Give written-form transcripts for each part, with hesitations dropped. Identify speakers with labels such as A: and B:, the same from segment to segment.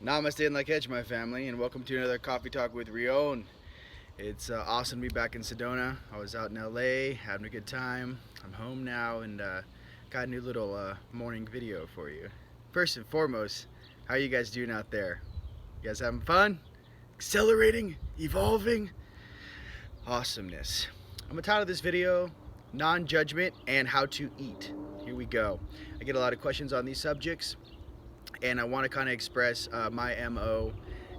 A: Namaste and like my family, and welcome to another Coffee Talk with Rion. It's awesome to be back in Sedona. I was out in LA having a good time. I'm home now and got a new little morning video for you. First and foremost, how are you guys doing out there? You guys having fun? Accelerating? Evolving? Awesomeness. I'm gonna title this video Non-Judgment and How to Eat. Here we go. I get a lot of questions on these subjects, and I want to kind of express my MO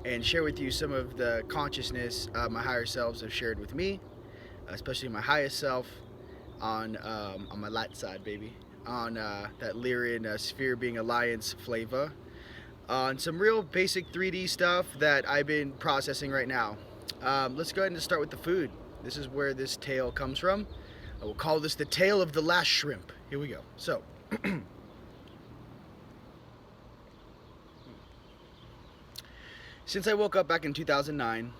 A: and share with you some of the consciousness my higher selves have shared with me, especially my highest self on my light side, baby, on that Lyrian Sphere Being Alliance flavor, on some real basic 3D stuff that I've been processing right now. Let's go ahead and start with the food. This is where this tale comes from. I will call this the tale of the last shrimp. Here we go. So. Since I woke up back in 2009,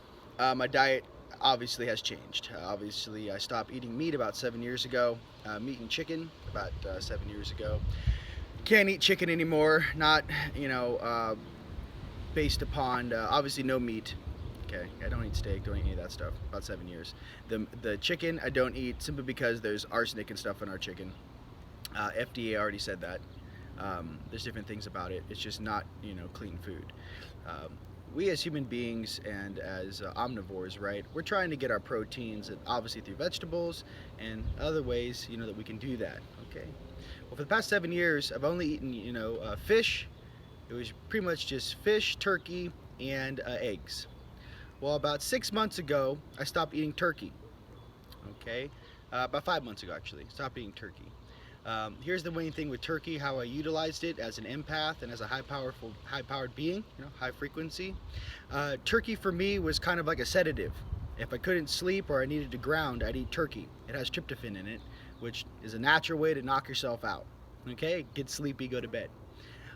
A: my diet obviously has changed. Obviously, I stopped eating meat about 7 years ago. Meat and chicken about 7 years ago. Can't eat chicken anymore. Not, based upon obviously no meat. Okay, I don't eat steak. Don't eat any of that stuff. About 7 years. The chicken I don't eat simply because there's arsenic and stuff in our chicken. FDA already said that. There's different things about it. It's just not clean food. We as human beings and as omnivores, right, we're trying to get our proteins obviously through vegetables and other ways, that we can do that, okay? Well, for the past 7 years, I've only eaten, fish. It was pretty much just fish, turkey, and eggs. Well, about 6 months ago, I stopped eating turkey, okay? About 5 months ago, actually, stopped eating turkey. Here's the main thing with turkey, how I utilized it as an empath and as a high-powered being, high frequency. Turkey for me was kind of like a sedative. If I couldn't sleep or I needed to ground, I'd eat turkey. It has tryptophan in it, which is a natural way to knock yourself out. Okay, get sleepy, go to bed.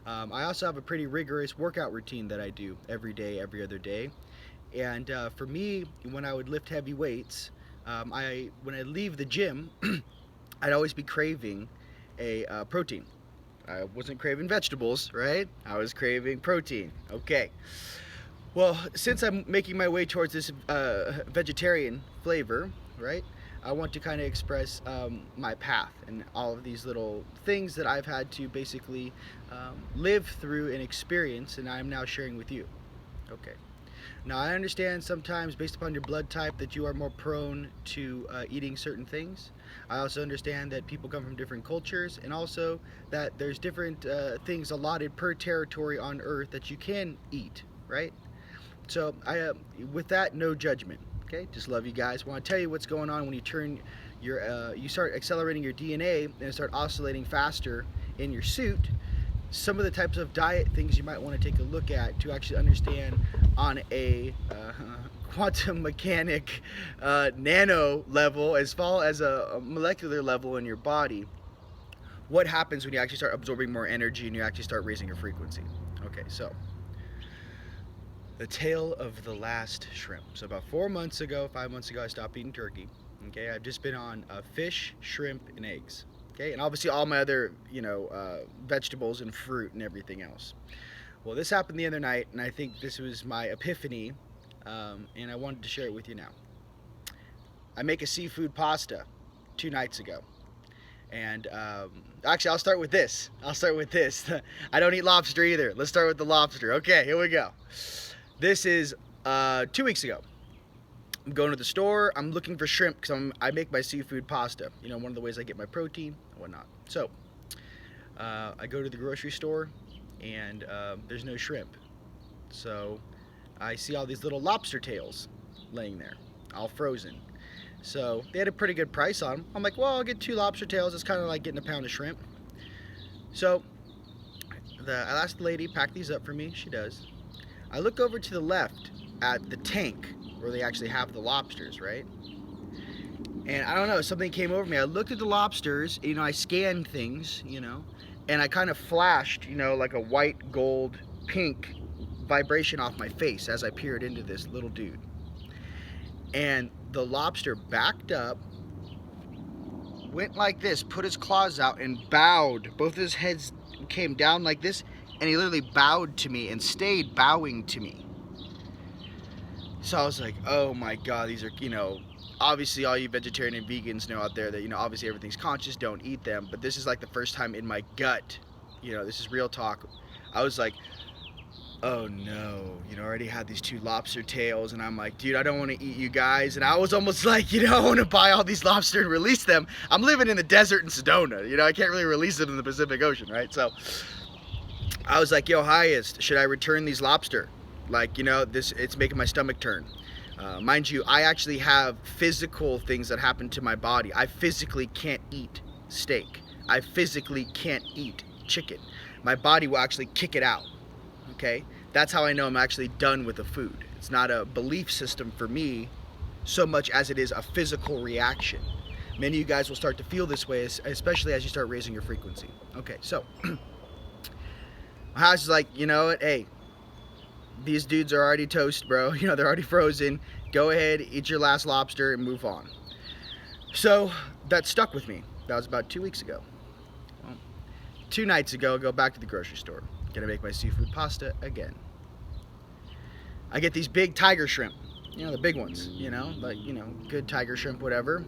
A: I also have a pretty rigorous workout routine that I do every day, every other day. And for me, when I would lift heavy weights, when I leave the gym, I'd always be craving a protein. I wasn't craving vegetables, right? I was craving protein. Okay. Well, since I'm making my way towards this vegetarian flavor, right, I want to kind of express my path and all of these little things that I've had to basically live through and experience, and I'm now sharing with you. Okay. Now, I understand sometimes based upon your blood type that you are more prone to eating certain things. I also understand that people come from different cultures, and also that there's different things allotted per territory on Earth that you can eat, right? So, with that, no judgment. Okay, just love you guys. Want to tell you what's going on when you turn you start accelerating your DNA and start oscillating faster in your suit. Some of the types of diet things you might want to take a look at to actually understand on a quantum mechanic nano level, as far as a molecular level in your body, what happens when you actually start absorbing more energy and you actually start raising your frequency. Okay, so the tale of the last shrimp. So about 4 months ago, 5 months ago, I stopped eating turkey. Okay, I've just been on fish, shrimp, and eggs. Okay, and obviously all my other, vegetables and fruit and everything else. Well, this happened the other night, and I think this was my epiphany, and I wanted to share it with you now. I make a seafood pasta 2 nights ago. And actually, I'll start with this. I don't eat lobster either. Let's start with the lobster. Okay, here we go. This is 2 weeks ago. I'm going to the store. I'm looking for shrimp because I make my seafood pasta. One of the ways I get my protein and whatnot. So I go to the grocery store, and there's no shrimp. So I see all these little lobster tails laying there, all frozen. So they had a pretty good price on them. I'm like, well, I'll get 2 lobster tails. It's kind of like getting a pound of shrimp. So I asked the lady, pack these up for me. She does. I look over to the left at the tank where they actually have the lobsters, right? And I don't know, something came over me. I looked at the lobsters, I scanned things, and I kind of flashed, like a white, gold, pink vibration off my face as I peered into this little dude. And the lobster backed up, went like this, put his claws out, and bowed. Both his heads came down like this And he literally bowed to me and stayed bowing to me. So I was like, oh my God, these are, obviously all you vegetarian and vegans know out there that, obviously everything's conscious, don't eat them. But this is like the first time in my gut, this is real talk. I was like, oh no, I already had these 2 lobster tails, and I'm like, dude, I don't want to eat you guys. And I was almost like, I want to buy all these lobster and release them. I'm living in the desert in Sedona, I can't really release them in the Pacific Ocean, right? So I was like, yo, highest, should I return these lobster? Like, it's making my stomach turn. Mind you, I actually have physical things that happen to my body. I physically can't eat steak. I physically can't eat chicken. My body will actually kick it out. Okay? That's how I know I'm actually done with the food. It's not a belief system for me so much as it is a physical reaction. Many of you guys will start to feel this way, especially as you start raising your frequency. Okay, so my house is like, you know what? Hey, these dudes are already toast, bro. They're already frozen. Go ahead, eat your last lobster and move on. So that stuck with me. That was about 2 weeks ago. Well, 2 nights ago, I go back to the grocery store. Gonna make my seafood pasta again. I get these big tiger shrimp, the big ones, like, good tiger shrimp, whatever.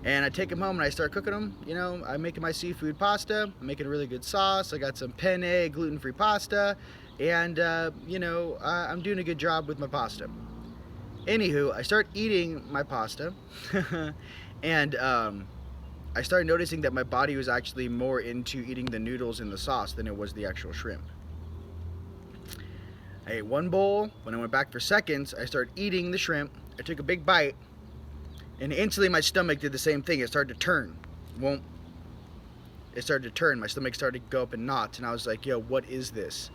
A: And I take them home and I start cooking them. I'm making my seafood pasta. I'm making a really good sauce. I got some penne, gluten-free pasta. And, I'm doing a good job with my pasta. Anywho, I start eating my pasta. And I started noticing that my body was actually more into eating the noodles and the sauce than it was the actual shrimp. I ate 1 bowl. When I went back for seconds, I started eating the shrimp. I took a big bite. And instantly my stomach did the same thing. It started to turn. It started to turn. My stomach started to go up in knots. And I was like, yo, what is this?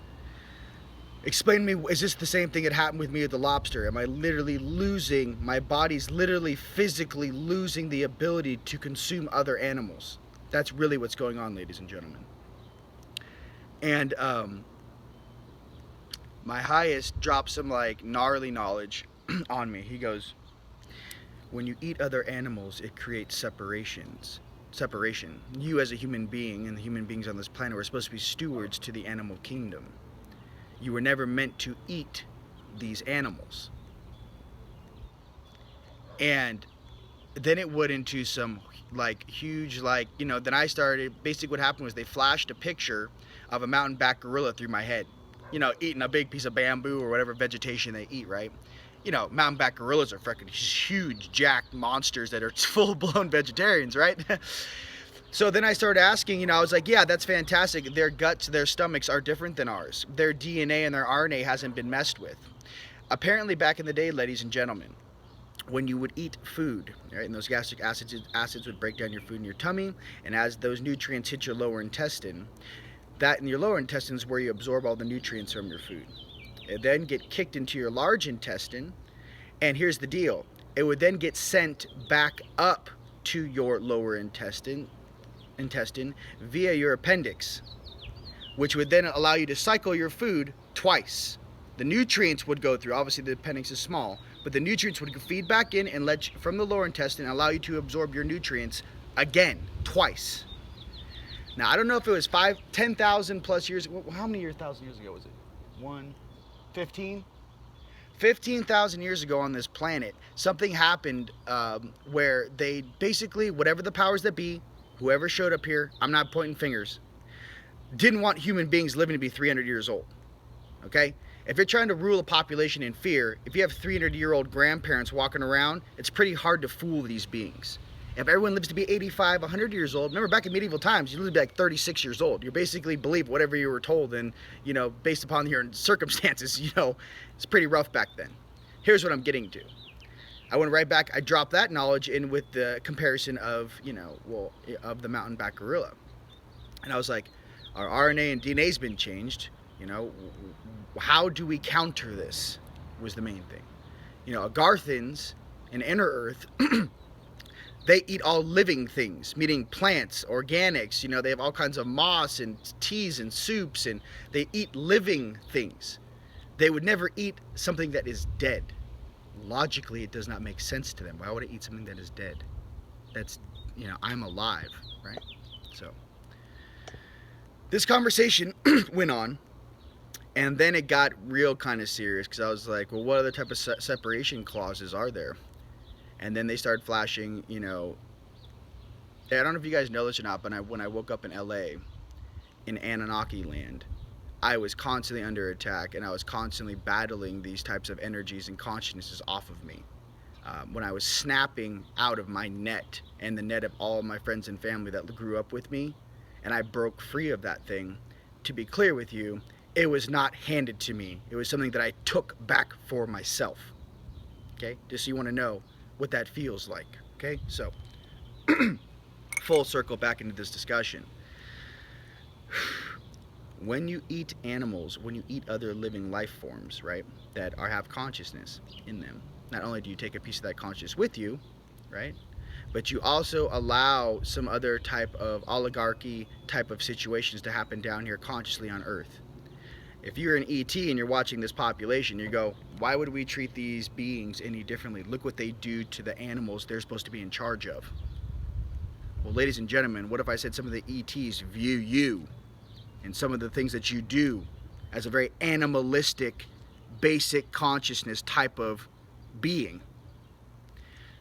A: Explain to me, is this the same thing that happened with me with the lobster? Am I literally losing, my body's literally physically losing the ability to consume other animals? That's really what's going on, ladies and gentlemen. And my highest dropped some like gnarly knowledge on me. He goes, when you eat other animals, it creates separation. You as a human being and the human beings on this planet were supposed to be stewards to the animal kingdom. You were never meant to eat these animals. And then it went into some like huge, like, then I started, basically what happened was they flashed a picture of a mountain-back gorilla through my head, eating a big piece of bamboo or whatever vegetation they eat, right? Mountain-back gorillas are freaking huge, jacked monsters that are full-blown vegetarians, right? So then I started asking, I was like, yeah, that's fantastic. Their guts, their stomachs are different than ours. Their DNA and their RNA hasn't been messed with. Apparently back in the day, ladies and gentlemen, when you would eat food, right, and those gastric acids would break down your food in your tummy, and as those nutrients hit your lower intestine, that in your lower intestine is where you absorb all the nutrients from your food. It then get kicked into your large intestine, and here's the deal. It would then get sent back up to your lower intestine via your appendix, which would then allow you to cycle your food twice. The nutrients would go through, obviously the appendix is small, but the nutrients would feed back in and let you, from the lower intestine, allow you to absorb your nutrients again, twice. Now, I don't know if it was 10,000 plus years, how many thousand years ago was it? 15? 15,000 years ago on this planet, something happened where they basically, whatever the powers that be, whoever showed up here, I'm not pointing fingers, didn't want human beings living to be 300 years old, okay? If you're trying to rule a population in fear, if you have 300-year-old grandparents walking around, it's pretty hard to fool these beings. If everyone lives to be 85, 100 years old, remember back in medieval times, you lived to be like 36 years old. You basically believe whatever you were told, and, based upon your circumstances, it's pretty rough back then. Here's what I'm getting to. I went right back, I dropped that knowledge in with the comparison of, of the mountain-back gorilla. And I was like, our RNA and DNA's been changed, how do we counter this was the main thing. Agarthans and Inner Earth, they eat all living things, meaning plants, organics, they have all kinds of moss and teas and soups, and they eat living things. They would never eat something that is dead. Logically, it does not make sense to them. Why would I eat something that is dead? That's, I'm alive, right? So, this conversation went on, And then it got real kind of serious because I was like, well, what other type of separation clauses are there? And then they started flashing, you know, I don't know if you guys know this or not, but when I woke up in LA, in Anunnaki land, I was constantly under attack and I was constantly battling these types of energies and consciousnesses off of me. When I was snapping out of my net and the net of all of my friends and family that grew up with me, and I broke free of that thing, to be clear with you, it was not handed to me. It was something that I took back for myself. Okay? Just so you want to know what that feels like. Okay? So, full circle back into this discussion. When you eat animals, when you eat other living life forms, right, that have consciousness in them, not only do you take a piece of that consciousness with you, right, but you also allow some other type of oligarchy type of situations to happen down here consciously on Earth. If you're an ET and you're watching this population, you go, why would we treat these beings any differently? Look what they do to the animals they're supposed to be in charge of. Well, ladies and gentlemen, what if I said some of the ETs view you and some of the things that you do as a very animalistic, basic consciousness type of being?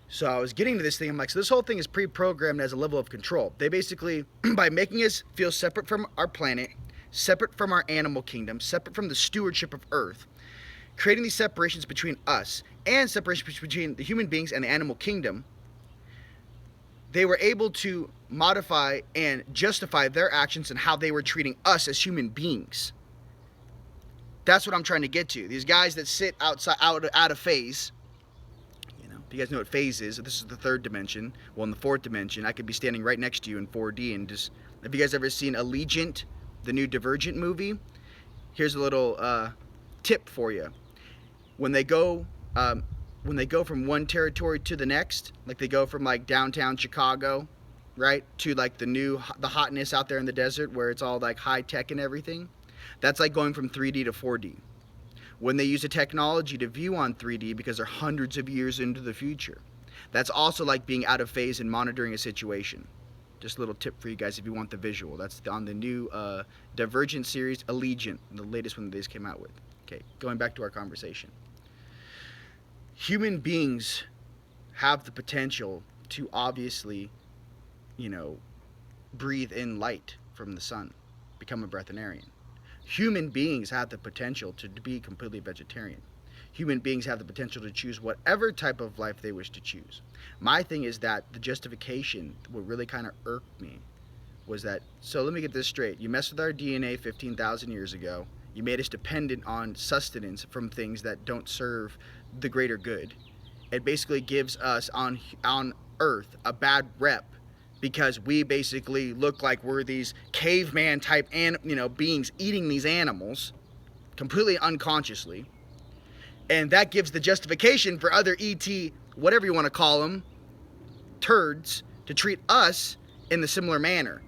A: So I was getting to this thing, I'm like, so this whole thing is pre-programmed as a level of control. They basically, by making us feel separate from our planet, separate from our animal kingdom, separate from the stewardship of Earth, creating these separations between us and separations between the human beings and the animal kingdom, they were able to modify and justify their actions and how they were treating us as human beings. That's what I'm trying to get to. These guys that sit outside, out of phase. You know, if you guys know what phase is, this is the third dimension. Well, in the fourth dimension, I could be standing right next to you in 4D and just. Have you guys ever seen Allegiant, the new Divergent movie? Here's a little tip for you. When they go from one territory to the next, like they go from like downtown Chicago, right, to like the hotness out there in the desert where it's all like high tech and everything, that's like going from 3D to 4D. When they use a technology to view on 3D because they're hundreds of years into the future, that's also like being out of phase and monitoring a situation. Just a little tip for you guys if you want the visual. That's on the new Divergent series, Allegiant, the latest one that they just came out with. Okay, going back to our conversation. Human beings have the potential to obviously, you know, breathe in light from the sun, become a breatharian. Human beings have the potential to be completely vegetarian. Human beings have the potential to choose whatever type of life they wish to choose. My thing is that the justification, what really kind of irked me, was that, so let me get this straight. You messed with our DNA 15,000 years ago. You made us dependent on sustenance from things that don't serve the greater good. It basically gives us on Earth a bad rep because we basically look like we're these caveman type beings eating these animals completely unconsciously. And that gives the justification for other ET, whatever you want to call them, turds, to treat us in the similar manner.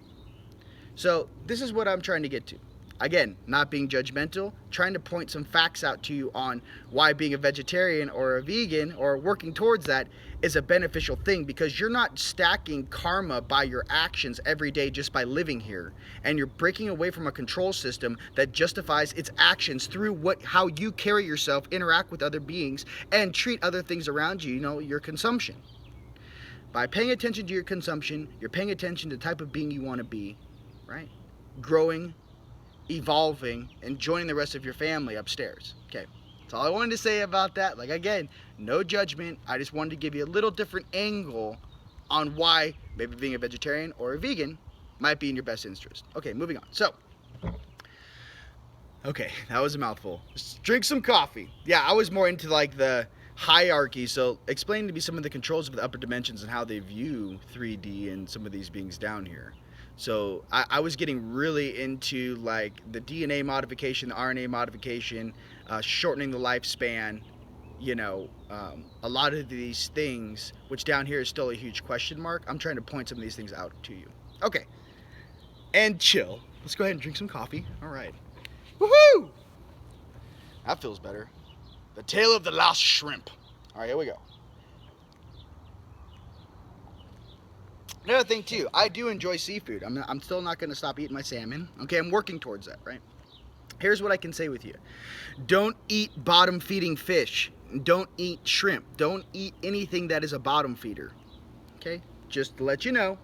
A: So this is what I'm trying to get to. Again, not being judgmental, trying to point some facts out to you on why being a vegetarian or a vegan or working towards that is a beneficial thing, because you're not stacking karma by your actions every day just by living here, and you're breaking away from a control system that justifies its actions through how you carry yourself, interact with other beings, and treat other things around you, your consumption. By paying attention to your consumption, you're paying attention to the type of being you want to be, right? Growing, evolving, and joining the rest of your family upstairs. Okay, that's all I wanted to say about that. Like, again, no judgment. I just wanted to give you a little different angle on why maybe being a vegetarian or a vegan might be in your best interest. Okay, moving on. So, okay, that was a mouthful. Just drink some coffee. Yeah, I was more into like the hierarchy, so explain to me some of the controls of the upper dimensions and how they view 3D and some of these beings down here. So I was getting really into like the DNA modification, the RNA modification, shortening the lifespan, a lot of these things, which down here is still a huge question mark. I'm trying to point some of these things out to you. Okay, and chill. Let's go ahead and drink some coffee. All right. Woohoo! That feels better. The Tale of the Lost Shrimp. All right, here we go. Another thing too, I do enjoy seafood. I'm still not going to stop eating my salmon. Okay, I'm working towards that, right? Here's what I can say with you. Don't eat bottom feeding fish. Don't eat shrimp. Don't eat anything that is a bottom feeder. Okay? Just to let you know,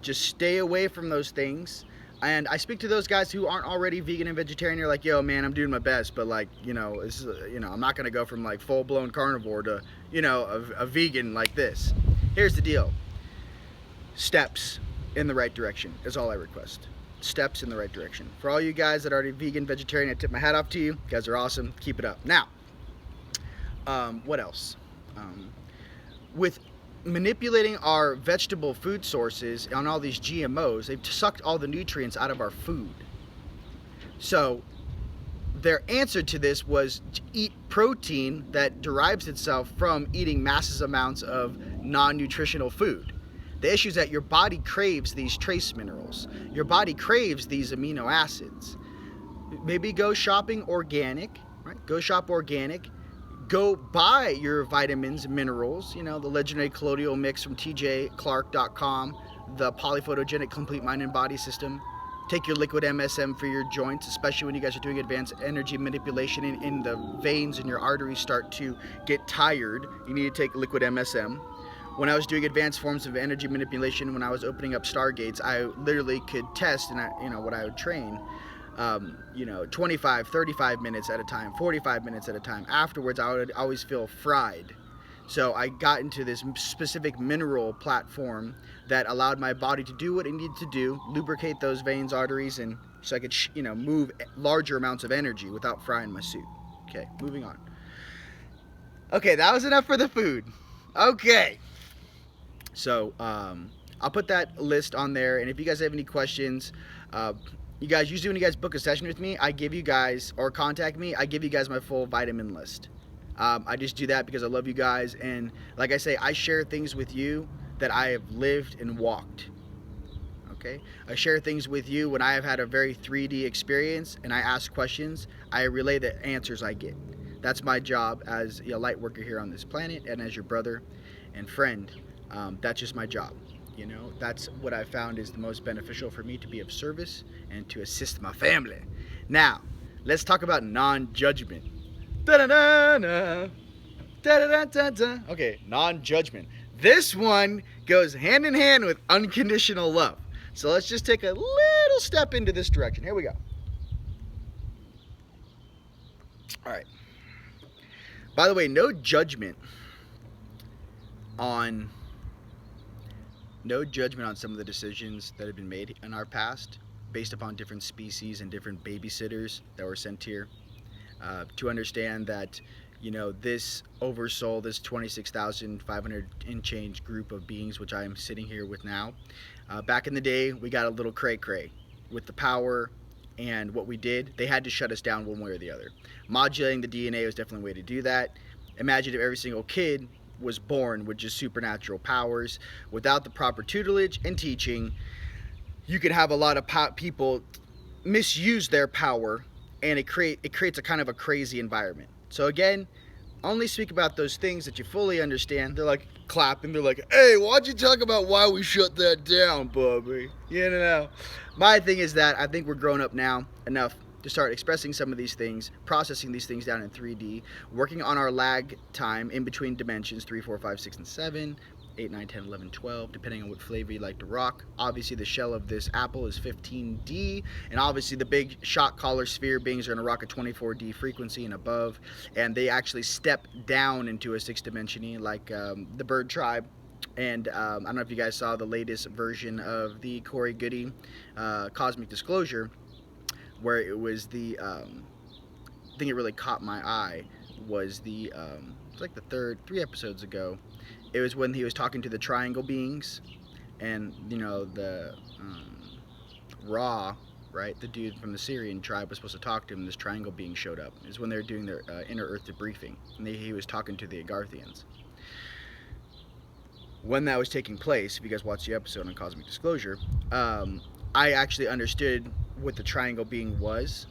A: just stay away from those things. And I speak to those guys who aren't already vegan and vegetarian. They're like, yo, man, I'm doing my best, but like, this is, I'm not gonna go from like full-blown carnivore to, a vegan like this. Here's the deal. Steps in the right direction is all I request. Steps in the right direction. For all you guys that are already vegan, vegetarian, I tip my hat off to you. You guys are awesome. Keep it up. Now, what else? With manipulating our vegetable food sources on all these GMOs, they've sucked all the nutrients out of our food. So their answer to this was to eat protein that derives itself from eating massive amounts of non-nutritional food. The issue is that your body craves these trace minerals. Your body craves these amino acids. Maybe go shopping organic, right? Go shop organic. Go buy your vitamins and minerals, the legendary colloidal mix from tjclark.com, the polyphotogenic complete mind and body system. Take your liquid MSM for your joints, especially when you guys are doing advanced energy manipulation in the veins and your arteries start to get tired. You need to take liquid MSM. When I was doing advanced forms of energy manipulation, when I was opening up stargates, I literally could test, and what I would train, 25, 35 minutes at a time, 45 minutes at a time. Afterwards, I would always feel fried. So I got into this specific mineral platform that allowed my body to do what it needed to do, lubricate those veins, arteries, and so I could, move larger amounts of energy without frying my suit. Okay, moving on. Okay, that was enough for the food. Okay. So I'll put that list on there, and if you guys have any questions, you guys, usually when you guys book a session with me, I give you guys, or contact me, I give you guys my full vitamin list. I just do that because I love you guys, and like I say, I share things with you that I have lived and walked. Okay? I share things with you when I have had a very 3D experience, and I ask questions. I relay the answers I get. That's my job as a light worker here on this planet, and as your brother and friend. That's just my job. That's what I found is the most beneficial for me, to be of service and to assist my family. Now, let's talk about non-judgment. Da-da-da-da. Da-da-da-da-da. Okay, non-judgment. This one goes hand in hand with unconditional love. So let's just take a little step into this direction. Here we go. All right. By the way, no judgment on some of the decisions that have been made in our past based upon different species and different babysitters that were sent here. To understand that, this oversoul, this 26,500 and change group of beings, which I am sitting here with now, back in the day, we got a little cray-cray with the power and what we did. They had to shut us down one way or the other. Modulating the DNA was definitely a way to do that. Imagine if every single kid was born with just supernatural powers without the proper tutelage and teaching. You could have a lot of people misuse their power, and it creates a kind of a crazy environment. So again, only speak about those things that you fully understand. They're like clapping. They're like, hey, why'd you talk about why we shut that down, Bubby? My thing is that I think we're grown up now enough to start expressing some of these things, processing these things down in 3D, working on our lag time in between dimensions, 3, 4, 5, 6, and 7, 8, 9, 10, 11, 12, depending on what flavor you like to rock. Obviously, the shell of this apple is 15D, and obviously the big shock collar sphere beings are going to rock a 24D frequency and above, and they actually step down into a 6th dimension, like the bird tribe. And I don't know if you guys saw the latest version of the Corey Goody Cosmic Disclosure, where it was the thing that really caught my eye was the it's like the 3 episodes ago. It was when he was talking to the triangle beings, and the Ra, right, the dude from the Syrian tribe was supposed to talk to him, and this triangle being showed up. It was when they were doing their inner Earth debriefing, and he was talking to the Agarthians. When that was taking place, if you guys watched the episode on Cosmic Disclosure, I actually understood what the triangle being was.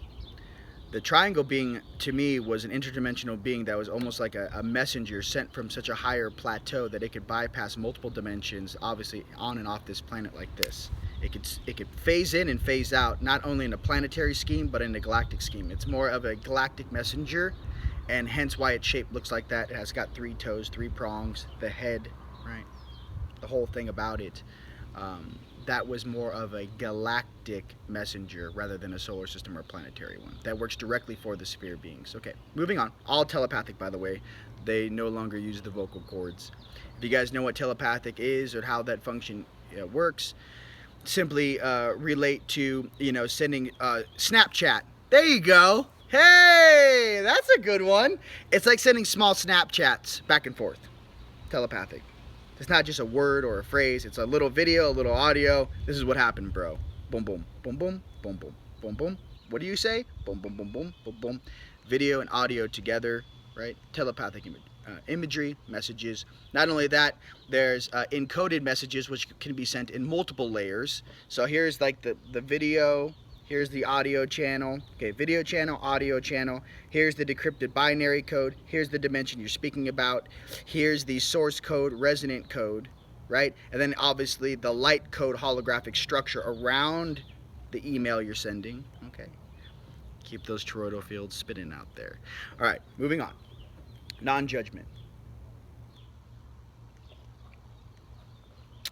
A: The triangle being, to me, was an interdimensional being that was almost like a messenger sent from such a higher plateau that it could bypass multiple dimensions, obviously on and off this planet like this. It could phase in and phase out, not only in a planetary scheme but in a galactic scheme. It's more of a galactic messenger, and hence why its shape looks like that. It has got 3 toes, 3 prongs, the head, right? The whole thing about it. That was more of a galactic messenger rather than a solar system or planetary one. That works directly for the sphere beings. Okay, moving on. All telepathic, by the way. They no longer use the vocal cords. If you guys know what telepathic is or how that function works, simply relate to, sending Snapchat. There you go. Hey, that's a good one. It's like sending small Snapchats back and forth. Telepathic. It's not just a word or a phrase. It's a little video, a little audio. This is what happened, bro. Boom, boom, boom, boom, boom, boom, boom, boom. What do you say? Boom, boom, boom, boom, boom, boom. Video and audio together, right? Telepathic imagery, messages. Not only that, there's encoded messages which can be sent in multiple layers. So here's like the video. Here's the audio channel. Okay, video channel, audio channel. Here's the decrypted binary code. Here's the dimension you're speaking about. Here's the source code, resonant code, right? And then obviously the light code holographic structure around the email you're sending. Okay. Keep those toroidal fields spinning out there. All right, moving on. Non-judgment.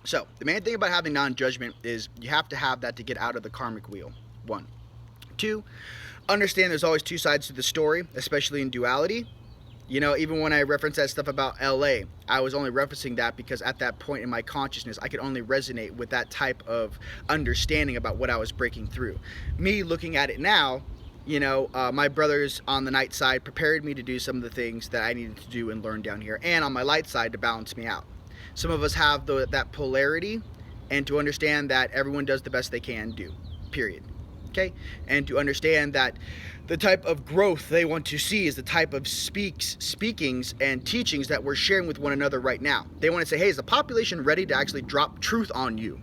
A: So the main thing about having non-judgment is you have to have that to get out of the karmic wheel. 1. 2, understand there's always 2 sides to the story, especially in duality. Even when I reference that stuff about LA, I was only referencing that because at that point in my consciousness, I could only resonate with that type of understanding about what I was breaking through. Me looking at it now, my brothers on the night side prepared me to do some of the things that I needed to do and learn down here, and on my light side to balance me out. Some of us have that polarity, and to understand that everyone does the best they can do, period. Okay? And to understand that the type of growth they want to see is the type of speakings and teachings that we're sharing with one another right now. They want to say, hey, is the population ready to actually drop truth on you?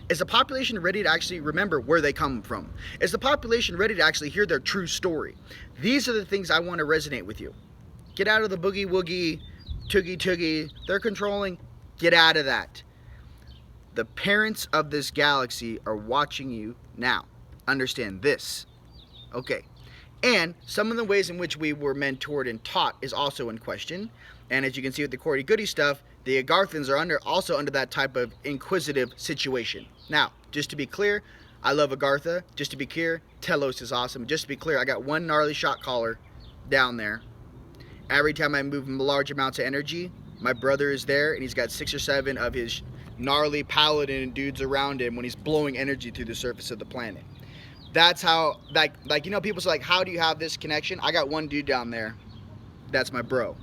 A: Is the population ready to actually remember where they come from? Is the population ready to actually hear their true story? These are the things I want to resonate with you. Get out of the boogie woogie, toogie toogie. They're controlling. Get out of that. The parents of this galaxy are watching you now. Understand this. Okay. And some of the ways in which we were mentored and taught is also in question. And as you can see with the Cordy Goody stuff, the Agarthans are also under that type of inquisitive situation. Now, just to be clear, I love Agartha. Just to be clear, Telos is awesome. Just to be clear, I got one gnarly shot caller down there. Every time I move large amounts of energy, my brother is there, and he's got 6 or 7 of his gnarly paladin dudes around him when he's blowing energy through the surface of the planet. That's how, people say, how do you have this connection? I got one dude down there. That's my bro.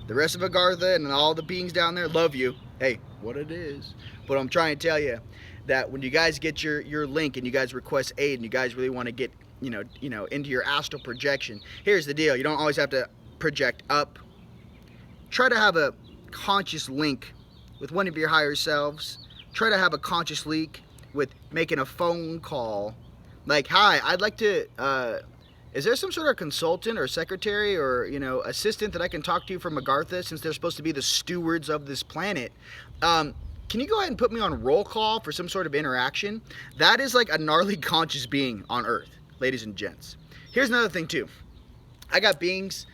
A: The rest of Agartha and all the beings down there love you. Hey, what it is. But I'm trying to tell you that when you guys get your link and you guys request aid and you guys really want to get, into your astral projection, here's the deal. You don't always have to project up. Try to have a conscious link with one of your higher selves. Try to have a conscious link with making a phone call. Like, hi, I'd like to, is there some sort of consultant or secretary or, assistant that I can talk to from Agartha, since they're supposed to be the stewards of this planet? Can you go ahead and put me on roll call for some sort of interaction? That is like a gnarly conscious being on Earth, ladies and gents. Here's another thing, too. I got beings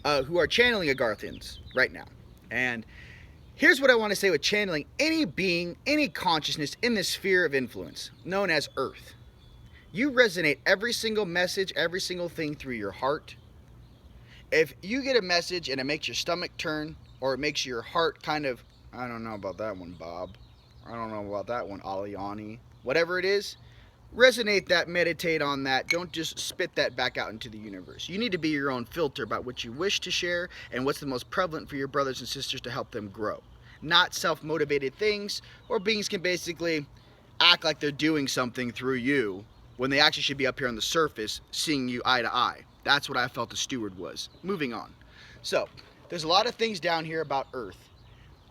A: who are channeling Agarthans right now. And here's what I want to say with channeling any being, any consciousness in this sphere of influence, known as Earth. You resonate every single message, every single thing through your heart. If you get a message and it makes your stomach turn, or it makes your heart kind of, I don't know about that one, Bob. I don't know about that one, Aliani. Whatever it is, resonate that, meditate on that. Don't just spit that back out into the universe. You need to be your own filter about what you wish to share and what's the most prevalent for your brothers and sisters to help them grow. Not self-motivated things, or beings can basically act like they're doing something through you when they actually should be up here on the surface seeing you eye to eye. That's what I felt the steward was. Moving on. So, there's a lot of things down here about Earth.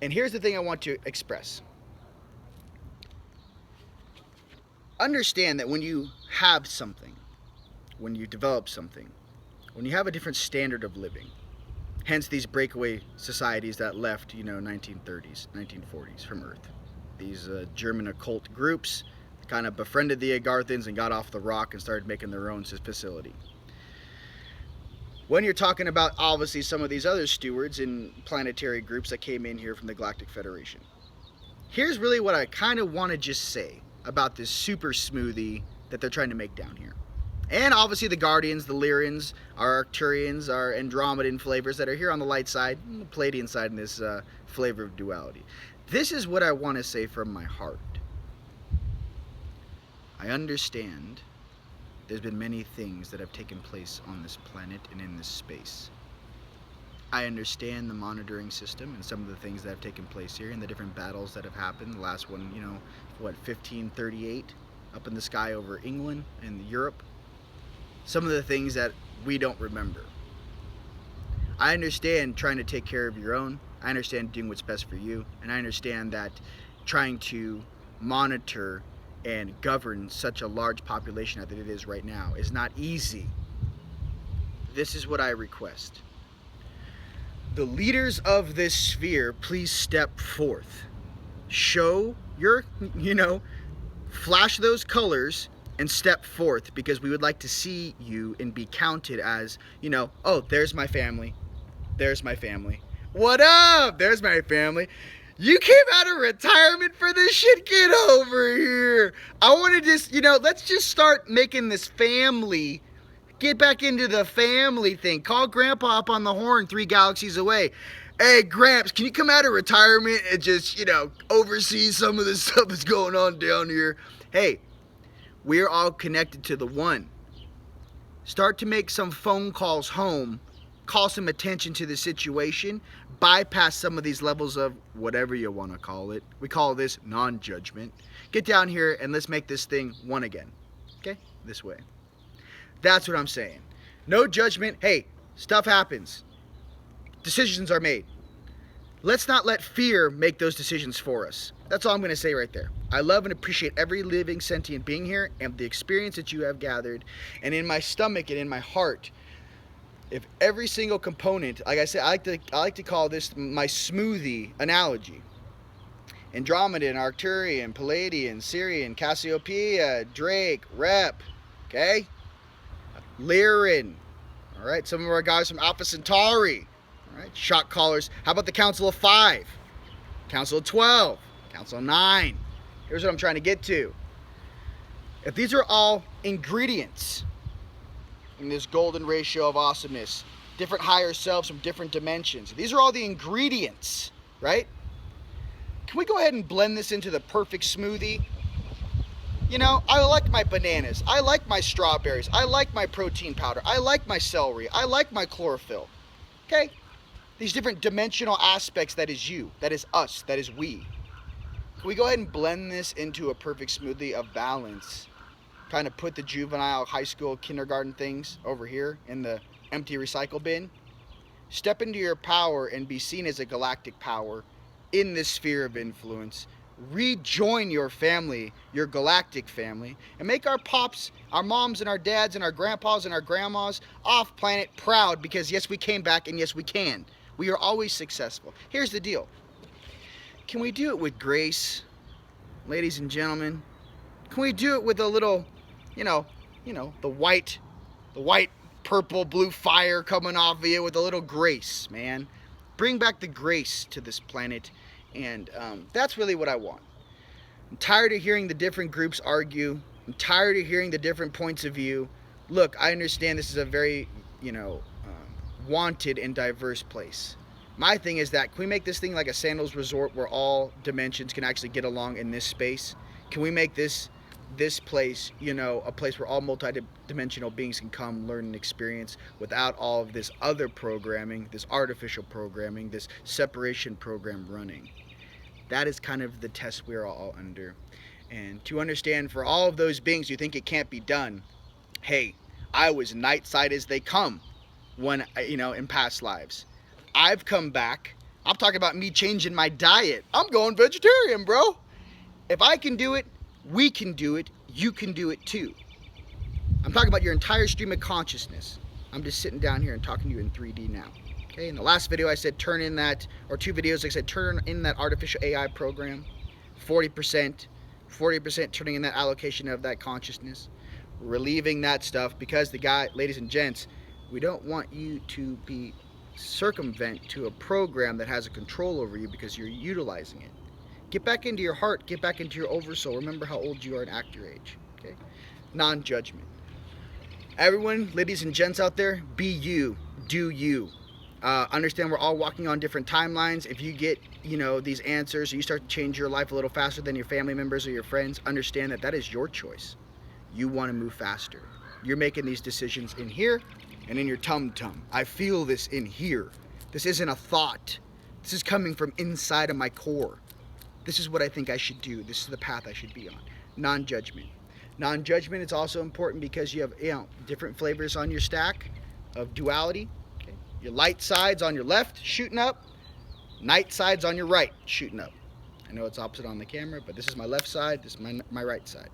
A: And here's the thing I want to express. Understand that when you have something, when you develop something, when you have a different standard of living, hence these breakaway societies that left, 1930s, 1940s from Earth. These German occult groups kind of befriended the Agarthans and got off the rock and started making their own facility. When you're talking about, obviously, some of these other stewards and planetary groups that came in here from the Galactic Federation, here's really what I kind of want to just say about this super smoothie that they're trying to make down here. And obviously the Guardians, the Lyrians, our Arcturians, our Andromedan flavors that are here on the light side, and the Palladian side in this flavor of duality. This is what I want to say from my heart. I understand there's been many things that have taken place on this planet and in this space. I understand the monitoring system and some of the things that have taken place here and the different battles that have happened. The last one, you know, what, 1538, up in the sky over England and Europe. Some of the things that we don't remember. I understand trying to take care of your own. I understand doing what's best for you. And I understand that trying to monitor and govern such a large population that it is right now is not easy. This is what I request. The leaders of this sphere, please step forth. Show your, flash those colors and step forth, because we would like to see you and be counted as, oh, there's my family. There's my family. What up? There's my family. You came out of retirement for this shit? Get over here. I want to just, let's just start making this family. Get back into the family thing. Call Grandpa up on the horn 3 galaxies away. Hey, Gramps, can you come out of retirement and just, oversee some of the stuff that's going on down here? Hey, we're all connected to the one. Start to make some phone calls home. Call some attention to the situation. Bypass some of these levels of whatever you want to call it. We call this non-judgment. Get down here and let's make this thing one again. Okay? This way. That's what I'm saying. No judgment. Hey, stuff happens. Decisions are made. Let's not let fear make those decisions for us. That's all I'm going to say right there. I love and appreciate every living sentient being here and the experience that you have gathered. And in my stomach and in my heart, if every single component, like I said, I like to call this my smoothie analogy. Andromedan, Arcturian, Palladian, Sirian, Cassiopeia, Drake, Rep, okay? Lyran, all right? Some of our guys from Alpha Centauri, all right? Shot callers. How about the Council of 5? Council of 12? Council of 9? Here's what I'm trying to get to. If these are all ingredients in this golden ratio of awesomeness, different higher selves from different dimensions, these are all the ingredients, right? Can we go ahead and blend this into the perfect smoothie? I like my bananas. I like my strawberries. I like my protein powder. I like my celery. I like my chlorophyll. Okay? These different dimensional aspects, that is you, that is us, that is we. Can we go ahead and blend this into a perfect smoothie of balance? Kind of put the juvenile, high school, kindergarten things over here in the empty recycle bin. Step into your power and be seen as a galactic power in this sphere of influence. Rejoin your family, your galactic family, and make our pops, our moms and our dads and our grandpas and our grandmas off planet proud, because yes, we came back and yes, we can. We are always successful. Here's the deal. Can we do it with grace, ladies and gentlemen? Can we do it with a little, the white, purple, blue fire coming off of you with a little grace, man? Bring back the grace to this planet. And that's really what I want. I'm tired of hearing the different groups argue. I'm tired of hearing the different points of view. Look, I understand this is a very, wanted and diverse place. My thing is that, can we make this thing like a sandals resort where all dimensions can actually get along in this space? Can we make this place, a place where all multi-dimensional beings can come, learn, and experience without all of this other programming, this artificial programming, this separation program running? That is kind of the test we're all under. And to understand, for all of those beings who think it can't be done, hey, I was night side as they come when, in past lives. I've come back. I'm talking about me changing my diet. I'm going vegetarian, bro. If I can do it, we can do it. You can do it too. I'm talking about your entire stream of consciousness. I'm just sitting down here and talking to you in 3D now. Okay, in the last video I said turn in that, or 2 videos I said turn in that artificial AI program, 40%, 40% turning in that allocation of that consciousness, relieving that stuff, because the guy, ladies and gents, we don't want you to be circumvent to a program that has a control over you because you're utilizing it. Get back into your heart, get back into your oversoul. Remember how old you are and act your age. Okay? Non-judgment. Everyone, ladies and gents out there, be you, do you. Understand we're all walking on different timelines. If you get, these answers, or you start to change your life a little faster than your family members or your friends, understand that that is your choice. You want to move faster. You're making these decisions in here and in your tum-tum. I feel this in here. This isn't a thought. This is coming from inside of my core. This is what I think I should do. This is the path I should be on. Non-judgment. Non-judgment is also important because you have different flavors on your stack of duality. Okay? Your light side's on your left, shooting up. Night side's on your right, shooting up. I know it's opposite on the camera, but this is my left side, this is my right side.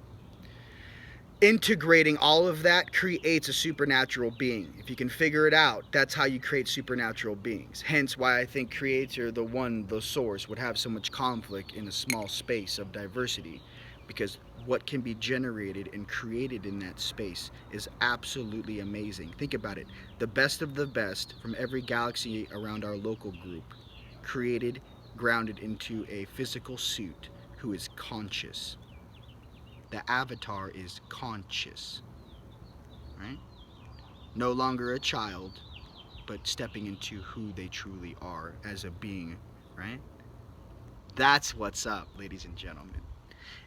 A: Integrating all of that creates a supernatural being. If you can figure it out, that's how you create supernatural beings. Hence why I think Creator, the source, would have so much conflict in a small space of diversity, because what can be generated and created in that space is absolutely amazing. Think about it. The best of the best from every galaxy around our local group, created, grounded into a physical suit, who is conscious. The avatar is conscious, right? No longer a child, but stepping into who they truly are as a being, right? That's what's up, ladies and gentlemen.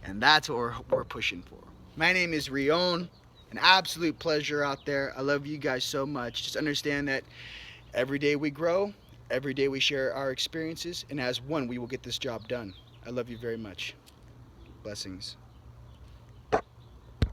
A: And that's what we're pushing for. My name is Rion. An absolute pleasure out there. I love you guys so much. Just understand that every day we grow, every day we share our experiences, and as one, we will get this job done. I love you very much. Blessings.